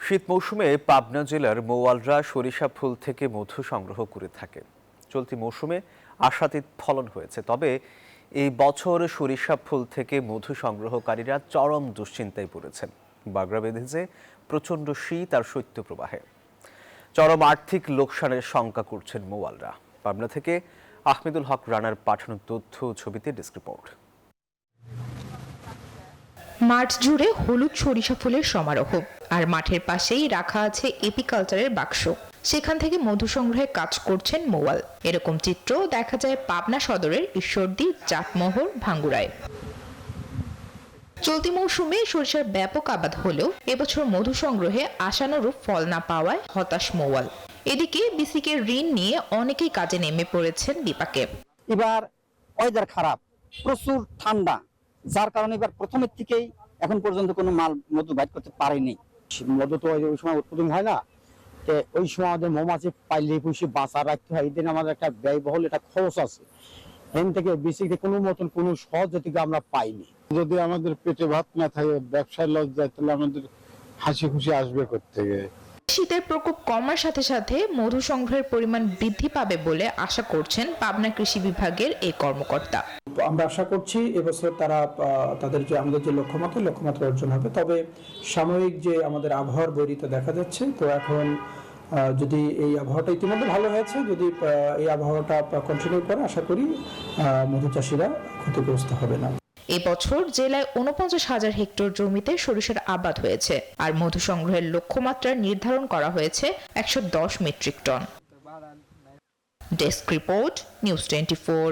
শীত মৌসুমে পাবনা জেলার মৌয়ালরা সরিষা ফুল থেকে মধু সংগ্রহ করে থাকে। চলতি মৌসুমে আশাতীত ফলন হয়েছে, তবে এই বছর সরিষা ফুল থেকে মধু সংগ্রহকারীরা চরম দুশ্চিন্তায় পড়েছেন। বাগড়া বেঁধেছে প্রচণ্ড শীত আর শৈত্যপ্রবাহে। চরম আর্থিক লোকসানের শঙ্কা করছেন মৌয়ালরা। পাবনা থেকে আহমেদুল হক রানার পাঠানো তথ্য ছবিতে ডেস্ক রিপোর্ট। মাঠ জুড়ে হলুদ সরিষা ফুলের সমারোহ, আর মাঠের পাশেই রাখা আছে এপিকালচারের বাক্স। সেখান থেকে মধু সংগ্রহে কাজ করছেন মৌয়াল। এরকম চিত্র দেখা যায় পাবনা সদরের ঈশ্বরদী, চাটমোহর, ভাঙ্গুড়ায়। চলতি মৌসুমে সরিষার ব্যাপক আবাদ হলেও এবছর মধু সংগ্রহে আশানুরূপ ফল না পাওয়ায় হতাশ মৌয়াল। এদিকে বিসিকে ঋণ নিয়ে অনেকেই কাজে নেমে পড়েছেন বিপাকে। এবার ওয়েদার খারাপ, প্রচুর ঠান্ডা, যার কারণে এবার প্রথমের থেকেই এখন পর্যন্ত কোনো মাল মধু বাইর করতে পারেনি। মধু তো ওই সময় উৎপাদন হয় না, তো ওই সময় আমাদের মৌমাছি পাইলে পুষে বাঁচা রাখতে হয়। এদিন আমাদের একটা ব্যয়বহুল একটা খরচ আছে। এখান থেকে বেসিকে কোনো মতন কোনো সহযোগিতা আমরা পাইনি। যদি আমাদের পেটে ভাত না থাকে, ব্যবসায় লস যায়, তাহলে আমাদের হাসি খুশি আসবে কোত্থেকে? শীতের প্রকোপ কমার সাথে সাথে মধু সংগ্রহের পরিমাণ বৃদ্ধি পাবে বলে আশা করছেন পাবনা কৃষি বিভাগের এই কর্মকর্তা। আমরা আশা করছি এবছর তারা আমাদের যে লক্ষ্যমাত্রা অর্জন হবে। তবে সাময়িক যে আমাদের আবহাওয়ার বৈরিতা দেখা যাচ্ছে, তো এখন যদি এই আবহাওয়াটা ইতিমধ্যে ভালো হয়েছে, যদি এই আবহাওয়াটা কন্টিনিউ করে, আশা করি মধু চাষিরা ক্ষতিগ্রস্ত হবে না। এবছর জেলায় ৪৯,০০০ হেক্টর জমিতে সরিষার আবাদ হয়েছে, আর মধু সংগ্রহের লক্ষ্যমাত্রা নির্ধারণ করা হয়েছে ১১০ metric ton. Desk report, news 24।